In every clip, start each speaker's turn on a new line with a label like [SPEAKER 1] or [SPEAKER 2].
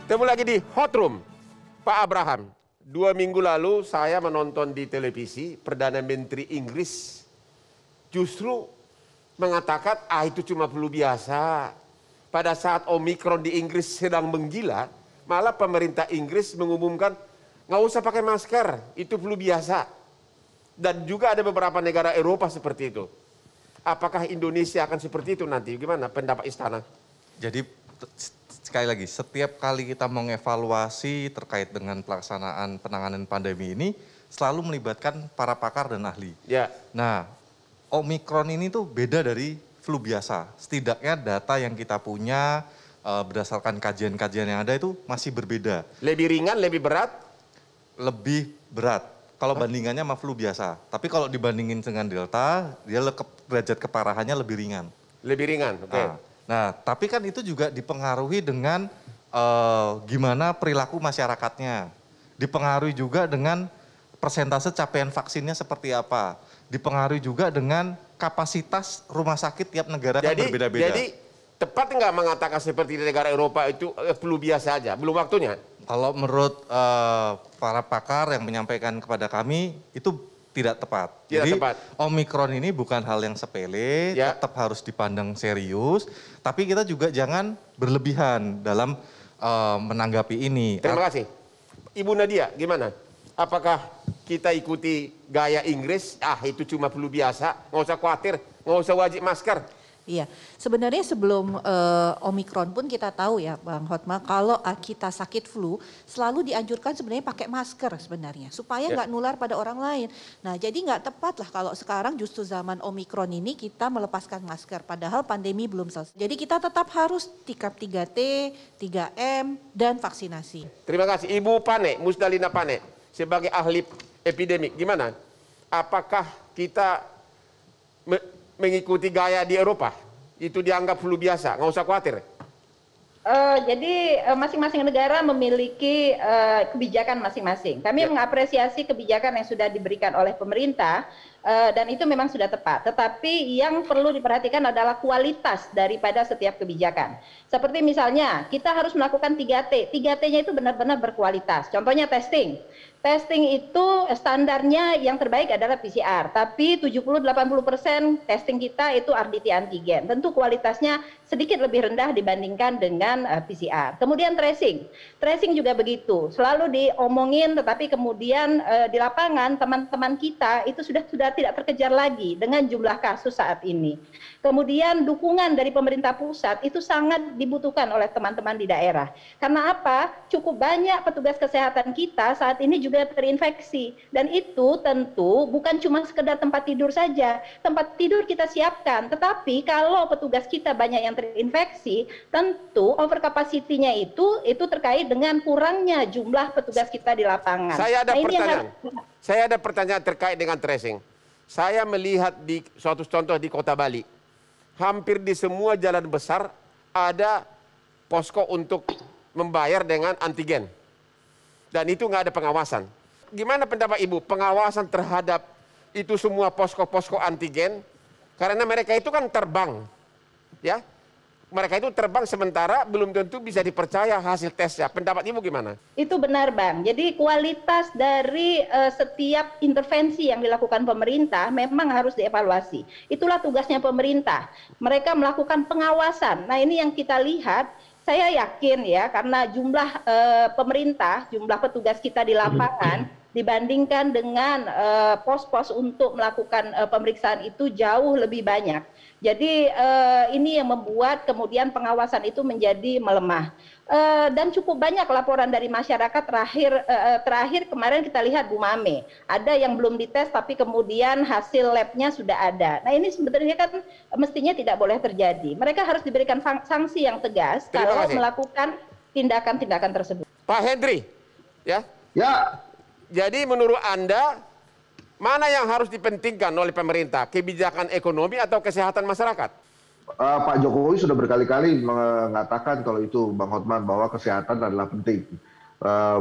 [SPEAKER 1] Ketemu lagi di Hot Room. Pak Abraham, 2 minggu lalu saya menonton di televisi Perdana Menteri Inggris justru mengatakan itu cuma flu biasa. Pada saat Omikron di Inggris sedang menggila, malah pemerintah Inggris mengumumkan nggak usah pakai masker, itu flu biasa. Dan juga ada beberapa negara Eropa seperti itu. Apakah Indonesia akan seperti itu nanti? Gimana pendapat Istana?
[SPEAKER 2] Jadi sekali lagi, setiap kali kita mengevaluasi terkait dengan pelaksanaan penanganan pandemi ini, selalu melibatkan para pakar dan ahli.
[SPEAKER 1] Ya.
[SPEAKER 2] Nah, Omikron ini tuh beda dari flu biasa. Setidaknya data yang kita punya berdasarkan kajian-kajian yang ada itu masih berbeda.
[SPEAKER 1] Lebih ringan, lebih berat?
[SPEAKER 2] Lebih berat. Kalau bandingannya sama flu biasa. Tapi kalau dibandingin dengan Delta, dia derajat keparahannya lebih ringan.
[SPEAKER 1] Lebih ringan, oke.
[SPEAKER 2] Nah, tapi kan itu juga dipengaruhi dengan gimana perilaku masyarakatnya. Dipengaruhi juga dengan persentase capaian vaksinnya seperti apa. Dipengaruhi juga dengan kapasitas rumah sakit tiap negara kan berbeda-beda.
[SPEAKER 1] Jadi tepat nggak mengatakan seperti di negara Eropa itu flu biasa aja? Belum waktunya?
[SPEAKER 2] Kalau menurut para pakar yang menyampaikan kepada kami, itu tidak tepat. Jadi Omikron ini bukan hal yang sepele, tetap harus dipandang serius. Tapi kita juga jangan berlebihan dalam menanggapi ini.
[SPEAKER 1] Terima kasih. Ibu Nadia, gimana? Apakah kita ikuti gaya Inggris? Itu cuma flu biasa, nggak usah khawatir, nggak usah wajib masker.
[SPEAKER 3] Iya, sebenarnya sebelum Omikron pun kita tahu ya Bang Hotma, kalau kita sakit flu selalu dianjurkan sebenarnya pakai masker sebenarnya supaya nggak nular pada orang lain. Nah jadi nggak tepat lah kalau sekarang justru zaman Omikron ini kita melepaskan masker padahal pandemi belum selesai. Jadi kita tetap harus tikap 3T, 3M dan vaksinasi.
[SPEAKER 1] Terima kasih Ibu Pane, Musdalina Pane sebagai ahli epidemik gimana? Apakah kita mengikuti gaya di Eropa, itu dianggap flu biasa, nggak usah khawatir.
[SPEAKER 4] Jadi masing-masing negara memiliki kebijakan masing-masing. Kami mengapresiasi kebijakan yang sudah diberikan oleh pemerintah dan itu memang sudah tepat. Tetapi yang perlu diperhatikan adalah kualitas daripada setiap kebijakan. Seperti misalnya kita harus melakukan 3T. 3T-nya itu benar-benar berkualitas. Contohnya testing. Testing itu standarnya yang terbaik adalah PCR, tapi 70-80% testing kita itu RDT antigen. Tentu kualitasnya sedikit lebih rendah dibandingkan dengan PCR. Kemudian tracing. Tracing juga begitu. Selalu diomongin tetapi kemudian di lapangan teman-teman kita itu sudah tidak terkejar lagi dengan jumlah kasus saat ini. Kemudian dukungan dari pemerintah pusat itu sangat dibutuhkan oleh teman-teman di daerah. Karena apa? Cukup banyak petugas kesehatan kita saat ini juga terinfeksi. Dan itu tentu bukan cuma sekedar tempat tidur saja. Tempat tidur kita siapkan. Tetapi kalau petugas kita banyak yang terinfeksi, tentu over capacity-nya itu terkait dengan kurangnya jumlah petugas kita di lapangan.
[SPEAKER 1] Saya ada pertanyaan terkait dengan tracing. Saya melihat di suatu contoh di Kota Bali. Hampir di semua jalan besar ada posko untuk membayar dengan antigen. Dan itu nggak ada pengawasan. Gimana pendapat Ibu pengawasan terhadap itu semua posko-posko antigen? Karena mereka itu kan terbang. Ya, mereka itu terbang sementara belum tentu bisa dipercaya hasil tesnya. Pendapat Ibu gimana?
[SPEAKER 4] Itu benar Bang. Jadi kualitas dari setiap intervensi yang dilakukan pemerintah memang harus dievaluasi. Itulah tugasnya pemerintah. Mereka melakukan pengawasan. Nah ini yang kita lihat. Saya yakin ya karena jumlah pemerintah, jumlah petugas kita di lapangan dibandingkan dengan pos-pos untuk melakukan pemeriksaan itu jauh lebih banyak. Jadi ini yang membuat kemudian pengawasan itu menjadi melemah. Dan cukup banyak laporan dari masyarakat terakhir kemarin kita lihat Bu Mame. Ada yang belum dites tapi kemudian hasil labnya sudah ada. Nah ini sebenarnya kan mestinya tidak boleh terjadi. Mereka harus diberikan sanksi yang tegas kalau melakukan tindakan-tindakan tersebut.
[SPEAKER 1] Pak Hendri, ya?
[SPEAKER 5] Ya.
[SPEAKER 1] Jadi menurut Anda, mana yang harus dipentingkan oleh pemerintah? Kebijakan ekonomi atau kesehatan masyarakat?
[SPEAKER 5] Pak Jokowi sudah berkali-kali mengatakan kalau itu Bang Hotman bahwa kesehatan adalah penting.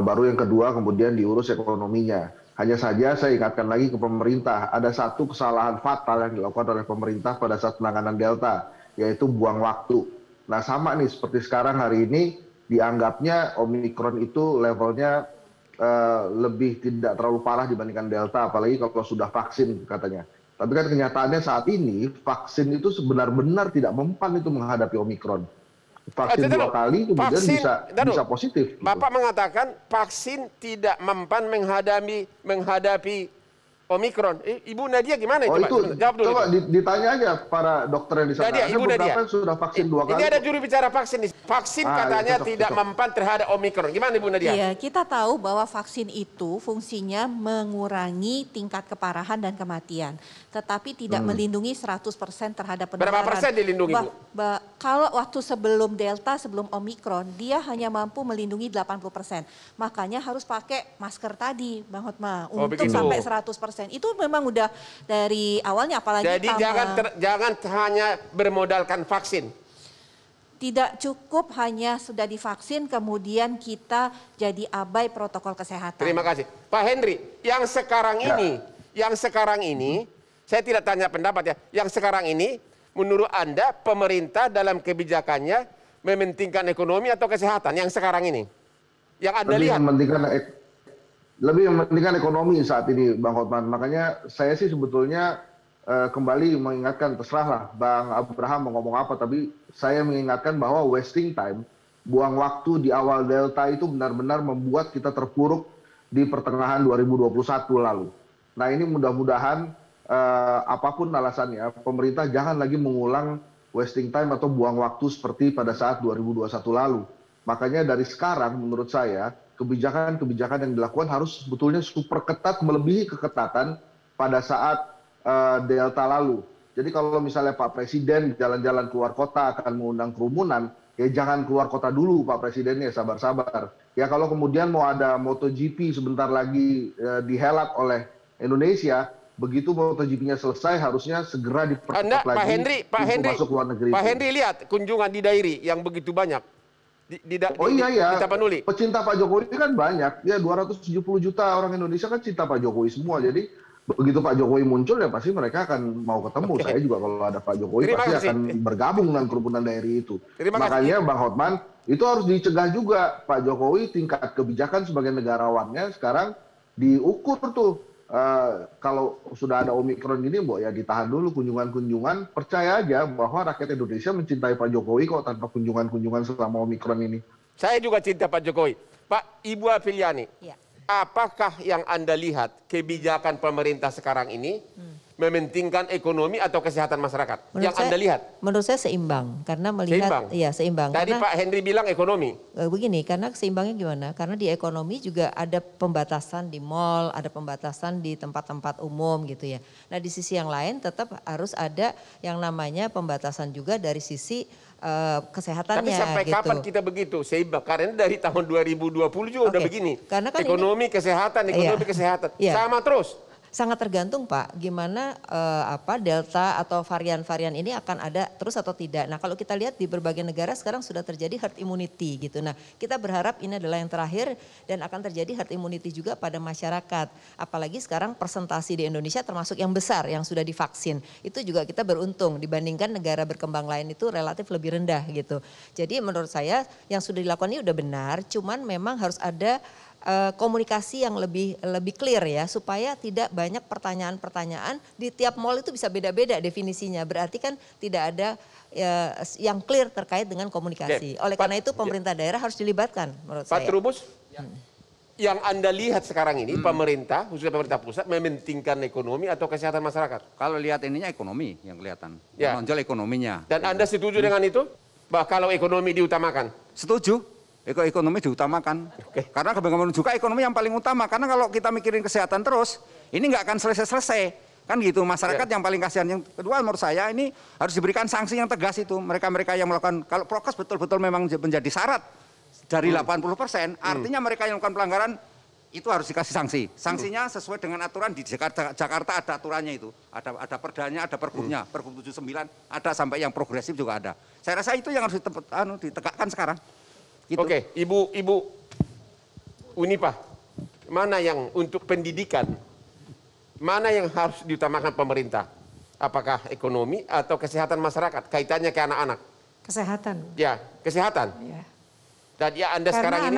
[SPEAKER 5] Baru yang kedua kemudian diurus ekonominya. Hanya saja saya ingatkan lagi ke pemerintah, ada satu kesalahan fatal yang dilakukan oleh pemerintah pada saat penanganan Delta, yaitu buang waktu. Nah sama nih seperti sekarang hari ini dianggapnya Omikron itu levelnya lebih tidak terlalu parah dibandingkan Delta, apalagi kalau sudah vaksin katanya. Tapi kan kenyataannya saat ini vaksin itu benar-benar tidak mempan itu menghadapi Omikron. Vaksin 2 kali kemudian bisa positif.
[SPEAKER 1] Bapak mengatakan vaksin tidak mempan menghadapi Omikron. Ibu Nadia gimana itu, Pak?
[SPEAKER 5] Jawab dulu. Coba ditanya aja para dokter yang di sana.
[SPEAKER 1] Ada beberapa
[SPEAKER 5] yang sudah vaksin 2 kali.
[SPEAKER 1] Ini ada juru bicara vaksin. Vaksin katanya tidak mempan terhadap Omikron. Gimana Ibu Nadia?
[SPEAKER 3] Iya, kita tahu bahwa vaksin itu fungsinya mengurangi tingkat keparahan dan kematian. Tetapi tidak melindungi 100% terhadap penularan.
[SPEAKER 1] Berapa persen dilindungi, Bu?
[SPEAKER 3] Kalau waktu sebelum Delta, sebelum Omikron, dia hanya mampu melindungi 80%. Makanya harus pakai masker tadi, Bang Hotma, untuk sampai 100%. Itu memang udah dari awalnya, apalagi
[SPEAKER 1] jadi jangan hanya bermodalkan vaksin.
[SPEAKER 3] Tidak cukup hanya sudah divaksin kemudian kita jadi abai protokol kesehatan.
[SPEAKER 1] Terima kasih. Pak Henry, yang sekarang ini, saya tidak tanya pendapat ya, yang sekarang ini menurut Anda pemerintah dalam kebijakannya mementingkan ekonomi atau kesehatan yang sekarang ini? Yang Anda lihat?
[SPEAKER 5] Lebih mementingkan ekonomi saat ini, Bang Hotman. Makanya saya sih sebetulnya kembali mengingatkan, terserahlah Bang Abraham mau ngomong apa, tapi saya mengingatkan bahwa wasting time, buang waktu di awal Delta itu benar-benar membuat kita terpuruk di pertengahan 2021 lalu. Nah ini mudah-mudahan apapun alasannya, pemerintah jangan lagi mengulang wasting time atau buang waktu seperti pada saat 2021 lalu. Makanya dari sekarang menurut saya, kebijakan-kebijakan yang dilakukan harus sebetulnya super ketat, melebihi keketatan pada saat Delta lalu. Jadi kalau misalnya Pak Presiden jalan-jalan keluar kota akan mengundang kerumunan, ya jangan keluar kota dulu Pak Presidennya, sabar-sabar. Ya kalau kemudian mau ada MotoGP sebentar lagi dihelat oleh Indonesia, begitu MotoGP-nya selesai harusnya segera dipercepat lagi masuk luar negeri.
[SPEAKER 1] Pak Henry lihat kunjungan di Dairi yang begitu banyak. Di Tapanuli.
[SPEAKER 5] Pecinta Pak Jokowi kan banyak. Ya 270 juta orang Indonesia kan cinta Pak Jokowi semua. Jadi begitu Pak Jokowi muncul ya pasti mereka akan mau ketemu. Saya juga kalau ada Pak Jokowi pasti akan bergabung dengan kerumunan daerah itu. Makanya Bang Hotman itu harus dicegah juga. Pak Jokowi tingkat kebijakan sebagai negarawannya sekarang diukur tuh. Kalau sudah ada Omikron gini, Mbok, ya ditahan dulu kunjungan-kunjungan. Percaya aja bahwa rakyat Indonesia mencintai Pak Jokowi kok tanpa kunjungan-kunjungan selama Omikron ini.
[SPEAKER 1] Saya juga cinta Pak Jokowi. Pak, Ibu Afiliani, apakah yang Anda lihat kebijakan pemerintah sekarang ini mementingkan ekonomi atau kesehatan masyarakat? Anda lihat?
[SPEAKER 6] Menurut saya seimbang, karena melihat seimbang.
[SPEAKER 1] Tadi Pak Henry bilang ekonomi.
[SPEAKER 6] Begini, karena seimbangnya gimana? Karena di ekonomi juga ada pembatasan di mal, ada pembatasan di tempat-tempat umum gitu ya. Nah di sisi yang lain tetap harus ada yang namanya pembatasan juga dari sisi kesehatannya.
[SPEAKER 1] Tapi sampai kapan kita begitu? Seimbang, karena dari tahun 2020 juga udah begini. Karena kan ekonomi, kesehatan, kesehatan. Sama terus.
[SPEAKER 6] Sangat tergantung Pak, gimana Delta atau varian-varian ini akan ada terus atau tidak. Nah kalau kita lihat di berbagai negara sekarang sudah terjadi herd immunity gitu. Nah kita berharap ini adalah yang terakhir dan akan terjadi herd immunity juga pada masyarakat. Apalagi sekarang persentase di Indonesia termasuk yang besar yang sudah divaksin. Itu juga kita beruntung dibandingkan negara berkembang lain itu relatif lebih rendah gitu. Jadi menurut saya yang sudah dilakukan ini udah benar, cuman memang harus ada komunikasi yang lebih clear ya supaya tidak banyak pertanyaan-pertanyaan di tiap mall itu bisa beda-beda definisinya. Berarti kan tidak ada yang clear terkait dengan komunikasi. Oleh karena itu pemerintah daerah harus dilibatkan menurut saya.
[SPEAKER 1] Pak Trubus, yang Anda lihat sekarang ini pemerintah, khususnya pemerintah pusat mementingkan ekonomi atau kesehatan masyarakat?
[SPEAKER 7] Kalau lihat ininya ekonomi yang kelihatan, menonjol ekonominya.
[SPEAKER 1] Dan Anda setuju dengan itu? Bahwa kalau ekonomi diutamakan?
[SPEAKER 7] Setuju. Ekonomi diutamakan. Karena bagaimanapun juga ekonomi yang paling utama. Karena kalau kita mikirin kesehatan terus, ini nggak akan selesai-selesai. Kan gitu, masyarakat yang paling kasihan. Yang kedua menurut saya ini harus diberikan sanksi yang tegas itu. Mereka-mereka yang melakukan, kalau prokes betul-betul memang menjadi syarat dari 80%, artinya mereka yang melakukan pelanggaran itu harus dikasih sanksi. Sanksinya sesuai dengan aturan di Jakarta ada aturannya itu. Ada perdanya, ada pergubnya, Pergub 79, ada sampai yang progresif juga ada. Saya rasa itu yang harus ditegakkan sekarang. Gitu.
[SPEAKER 1] Oke, Ibu Unipah, mana yang untuk pendidikan, mana yang harus diutamakan pemerintah? Apakah ekonomi atau kesehatan masyarakat? Kaitannya ke anak-anak?
[SPEAKER 6] Kesehatan.
[SPEAKER 1] Ya, kesehatan.
[SPEAKER 6] Ya.
[SPEAKER 1] Dan ya Anda sekarang ini?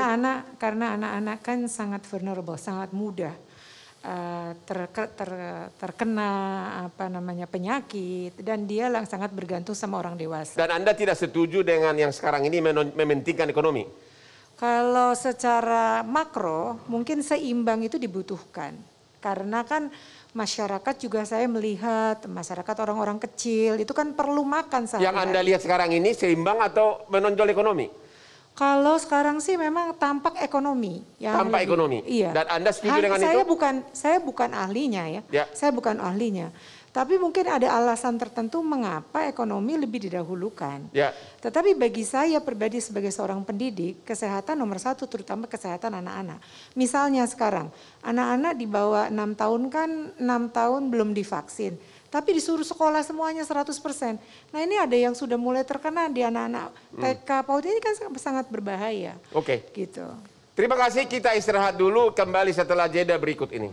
[SPEAKER 8] Karena anak-anak kan sangat vulnerable, sangat mudah terkena penyakit, dan dia sangat bergantung sama orang dewasa.
[SPEAKER 1] Dan Anda tidak setuju dengan yang sekarang ini mementingkan ekonomi?
[SPEAKER 8] Kalau secara makro mungkin seimbang itu dibutuhkan. Karena kan masyarakat juga saya melihat, masyarakat orang-orang kecil itu kan perlu makan sehari-hari.
[SPEAKER 1] Yang Anda lihat sekarang ini seimbang atau menonjol ekonomi?
[SPEAKER 8] Kalau sekarang sih memang tampak ekonomi.
[SPEAKER 1] Tampak ekonomi?
[SPEAKER 8] Iya.
[SPEAKER 1] Dan Anda setuju dengan itu?
[SPEAKER 8] Saya bukan ahlinya ya. Saya bukan ahlinya. Tapi mungkin ada alasan tertentu mengapa ekonomi lebih didahulukan.
[SPEAKER 1] Ya.
[SPEAKER 8] Tetapi bagi saya pribadi sebagai seorang pendidik, kesehatan nomor satu, terutama kesehatan anak-anak. Misalnya sekarang, anak-anak di bawah 6 tahun kan 6 tahun belum divaksin. Tapi disuruh sekolah semuanya 100%. Nah ini ada yang sudah mulai terkena di anak-anak TK, PAUD, ini kan sangat berbahaya.
[SPEAKER 1] Oke.
[SPEAKER 8] Gitu.
[SPEAKER 1] Terima kasih, kita istirahat dulu, kembali setelah jeda berikut ini.